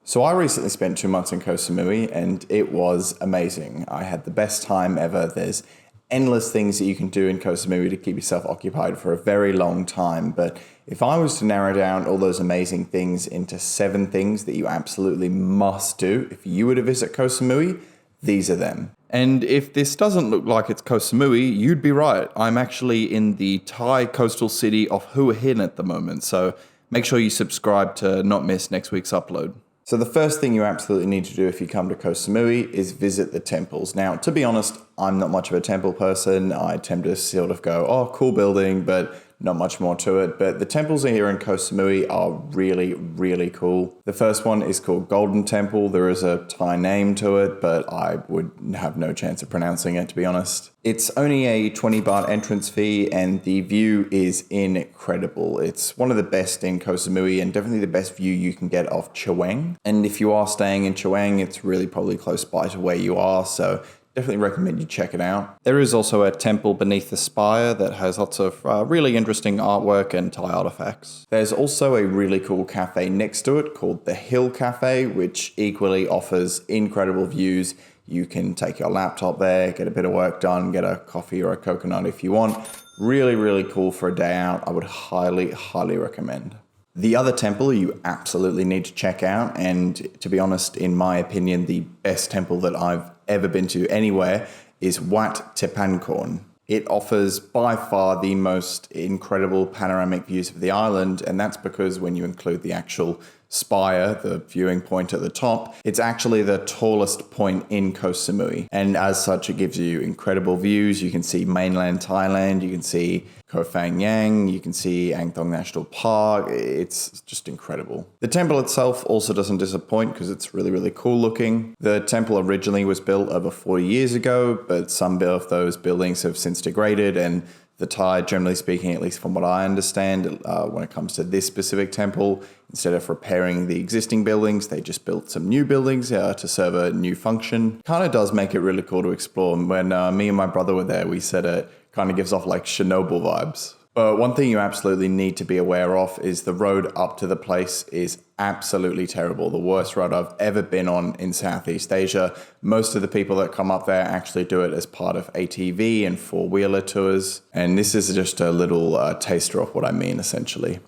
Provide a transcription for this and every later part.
So I recently spent 2 months in Koh Samui and it was amazing. I had the best time ever. There's endless things that you can do in Koh Samui to keep yourself occupied for a very long time. But if I was to narrow down all those amazing things into 7 things that you absolutely must do if you were to visit Koh Samui, these are them. And if this doesn't look like it's Koh Samui, you'd be right. I'm actually in the Thai coastal city of Hua Hin at the moment. So make sure you subscribe to not miss next week's upload. So the first thing you absolutely need to do if you come to Koh Samui is visit the temples. Now, to be honest, I'm not much of a temple person. I tend to sort of go, oh, cool building, but not much more to it. But the temples here in Koh Samui are really, really cool. The first one is called Golden Temple. There is a Thai name to it, but I would have no chance of pronouncing it, to be honest. It's only a 20 baht entrance fee and the view is incredible. It's one of the best in Koh Samui and definitely the best view you can get of Chaweng. And if you are staying in Chaweng, it's really probably close by to where you are, so definitely recommend you check it out. There is also a temple beneath the spire that has lots of really interesting artwork and Thai artifacts. There's also a really cool cafe next to it called the Hill Cafe, which equally offers incredible views. You can take your laptop there, get a bit of work done, get a coffee or a coconut if you want. Really, really cool for a day out. I would highly, highly recommend. The other temple you absolutely need to check out, and to be honest, in my opinion, the best temple that I've ever been to anywhere, is Wat Teepangkorn. It offers by far the most incredible panoramic views of the island, and that's because when you include the actual spire, the viewing point at the top, it's actually the tallest point in Koh Samui. And as such, it gives you incredible views. You can see mainland Thailand, you can see Koh Phangan, you can see Ang Thong National Park. It's just incredible. The temple itself also doesn't disappoint because it's really, really cool looking. The temple originally was built over 40 years ago, but some of those buildings have since degraded, and the Thai, generally speaking, at least from what I understand, when it comes to this specific temple, instead of repairing the existing buildings, they just built some new buildings to serve a new function. Kind of does make it really cool to explore. When me and my brother were there, we said it kind of gives off like Chernobyl vibes. But one thing you absolutely need to be aware of is the road up to the place is absolutely terrible. The worst road I've ever been on in Southeast Asia. Most of the people that come up there actually do it as part of ATV and 4-wheeler tours. And this is just a little taster of what I mean, essentially.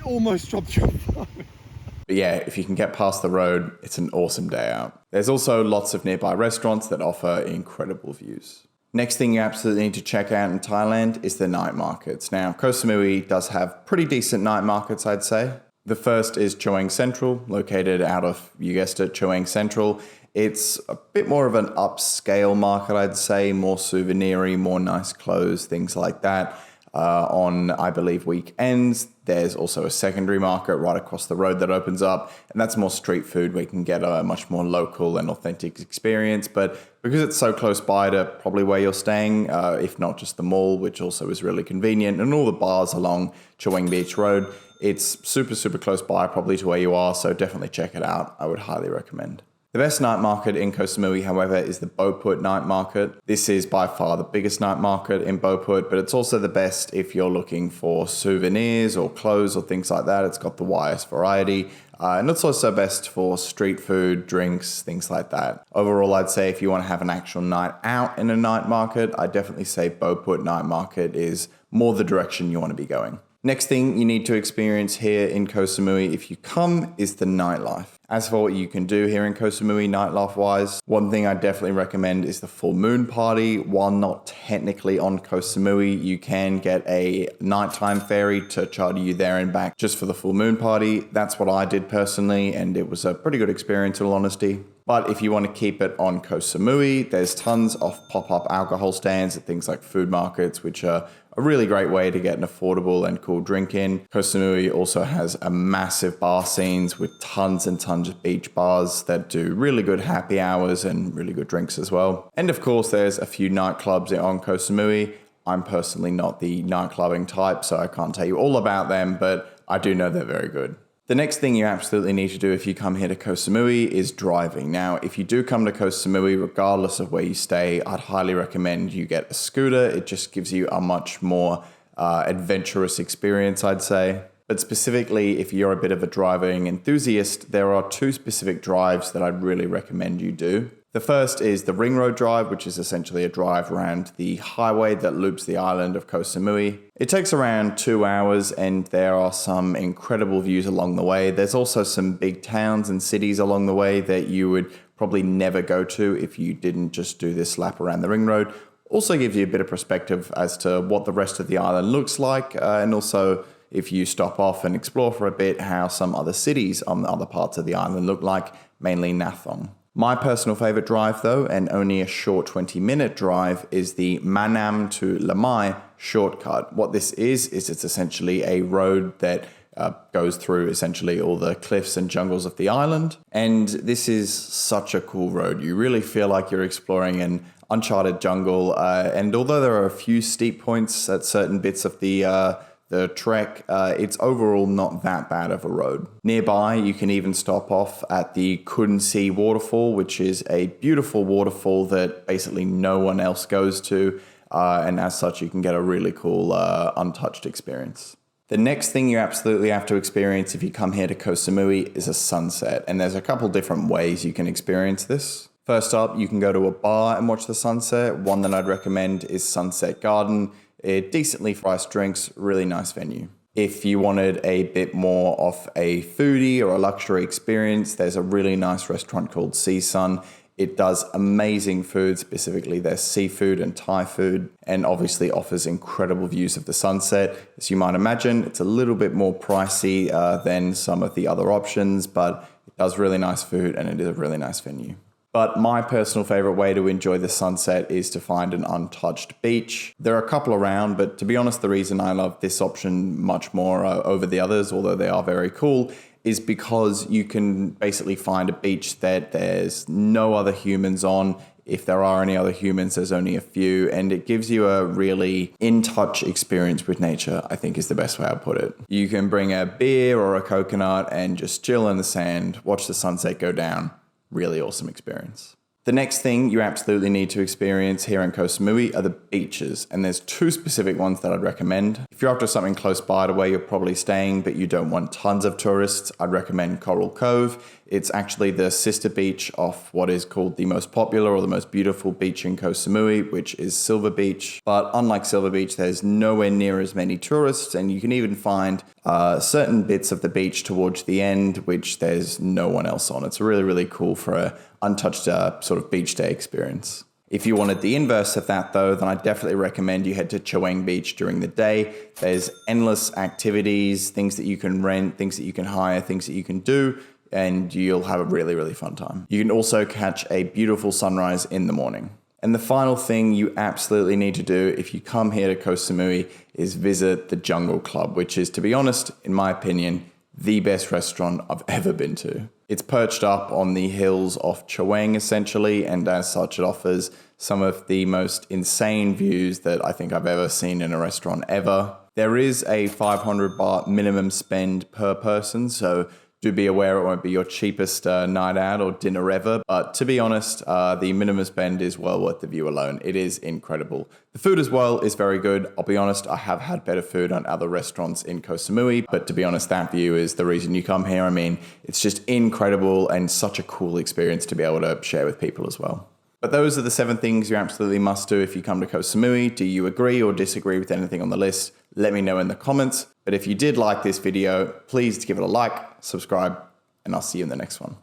Almost dropped your phone. But yeah, if you can get past the road, it's an awesome day out. There's also lots of nearby restaurants that offer incredible views. Next thing you absolutely need to check out in Thailand is the night markets. Now, Koh Samui does have pretty decent night markets, I'd say. The first is Chaweng Central, located out of, you guessed it, Chaweng Central. It's a bit more of an upscale market, I'd say, more souvenir-y, more nice clothes, things like that. On, I believe, weekends. There's also a secondary market right across the road that opens up, and that's more street food. We can get a much more local and authentic experience, but because it's so close by to probably where you're staying, if not just the mall, which also is really convenient, and all the bars along Chaweng Beach Road, it's super, super close by probably to where you are, so definitely check it out. I would highly recommend. The best night market in Koh Samui, however, is the Boput night market. This is by far the biggest night market in Boput, but it's also the best if you're looking for souvenirs or clothes or things like that. It's got the widest variety, and it's also best for street food, drinks, things like that. Overall, I'd say if you want to have an actual night out in a night market, I'd definitely say Boput night market is more the direction you want to be going. Next thing you need to experience here in Koh Samui if you come is the nightlife. As for what you can do here in Koh Samui nightlife-wise, one thing I definitely recommend is the full moon party. While not technically on Koh Samui, you can get a nighttime ferry to charter you there and back just for the full moon party. That's what I did personally, and it was a pretty good experience in all honesty. But if you want to keep it on Koh Samui, there's tons of pop-up alcohol stands at things like food markets, which are a really great way to get an affordable and cool drink in. Koh Samui also has a massive bar scenes with tons and tons of beach bars that do really good happy hours and really good drinks as well. And of course, there's a few nightclubs on Koh Samui. I'm personally not the nightclubbing type, so I can't tell you all about them, but I do know they're very good. The next thing you absolutely need to do if you come here to Koh Samui is driving. Now, if you do come to Koh Samui, regardless of where you stay, I'd highly recommend you get a scooter. It just gives you a much more adventurous experience, I'd say. But specifically, if you're a bit of a driving enthusiast, there are 2 specific drives that I'd really recommend you do. The first is the Ring Road Drive, which is essentially a drive around the highway that loops the island of Koh Samui. It takes around 2 hours and there are some incredible views along the way. There's also some big towns and cities along the way that you would probably never go to if you didn't just do this lap around the Ring Road. Also gives you a bit of perspective as to what the rest of the island looks like, and also if you stop off and explore for a bit how some other cities on the other parts of the island look like, mainly Nathong. My personal favorite drive though, and only a short 20-minute drive, is the Manam to Lamai shortcut. What this is it's essentially a road that goes through essentially all the cliffs and jungles of the island. And this is such a cool road. You really feel like you're exploring an uncharted jungle. And although there are a few steep points at certain bits of the trek, it's overall not that bad of a road. Nearby, you can even stop off at the Kunsi waterfall, which is a beautiful waterfall that basically no one else goes to, and as such, you can get a really cool untouched experience. The next thing you absolutely have to experience if you come here to Koh Samui is a sunset, and there's a couple different ways you can experience this. First up, you can go to a bar and watch the sunset. One that I'd recommend is Sunset Garden. Decently priced drinks, really nice venue. If you wanted a bit more of a foodie or a luxury experience, there's a really nice restaurant called Sea Sun. It does amazing food, specifically their seafood and Thai food, and obviously offers incredible views of the sunset. As you might imagine, it's a little bit more pricey than some of the other options, but it does really nice food and it is a really nice venue. But my personal favorite way to enjoy the sunset is to find an untouched beach. There are a couple around, but to be honest, the reason I love this option much more over the others, although they are very cool, is because you can basically find a beach that there's no other humans on. If there are any other humans, there's only a few, and it gives you a really in-touch experience with nature, I think is the best way I'd put it. You can bring a beer or a coconut and just chill in the sand, watch the sunset go down. Really awesome experience. The next thing you absolutely need to experience here in Koh Samui are the beaches, and there's 2 specific ones that I'd recommend. If you're after something close by to where you're probably staying but you don't want tons of tourists, I'd recommend Coral Cove. It's actually the sister beach of what is called the most popular or the most beautiful beach in Koh Samui, which is Silver Beach. But unlike Silver Beach, there's nowhere near as many tourists, and you can even find certain bits of the beach towards the end, which there's no one else on. It's really, really cool for a untouched sort of beach day experience. If you wanted the inverse of that though, then I definitely recommend you head to Chaweng Beach during the day. There's endless activities, things that you can rent, things that you can hire, things that you can do, and you'll have a really, really fun time. You can also catch a beautiful sunrise in the morning. And the final thing you absolutely need to do if you come here to Koh Samui is visit the Jungle Club, which is, to be honest, in my opinion, the best restaurant I've ever been to. It's perched up on the hills of Chaweng essentially, and as such it offers some of the most insane views that I think I've ever seen in a restaurant ever. There is a 500 baht minimum spend per person, so do be aware it won't be your cheapest night out or dinner ever, but to be honest, the minimum spend is well worth the view alone. It is incredible. The food as well is very good. I'll be honest, I have had better food on other restaurants in Koh Samui, but to be honest, that view is the reason you come here. I mean, it's just incredible and such a cool experience to be able to share with people as well. But those are the 7 things you absolutely must do if you come to Koh Samui. Do you agree or disagree with anything on the list? Let me know in the comments. But if you did like this video, please give it a like, subscribe, and I'll see you in the next one.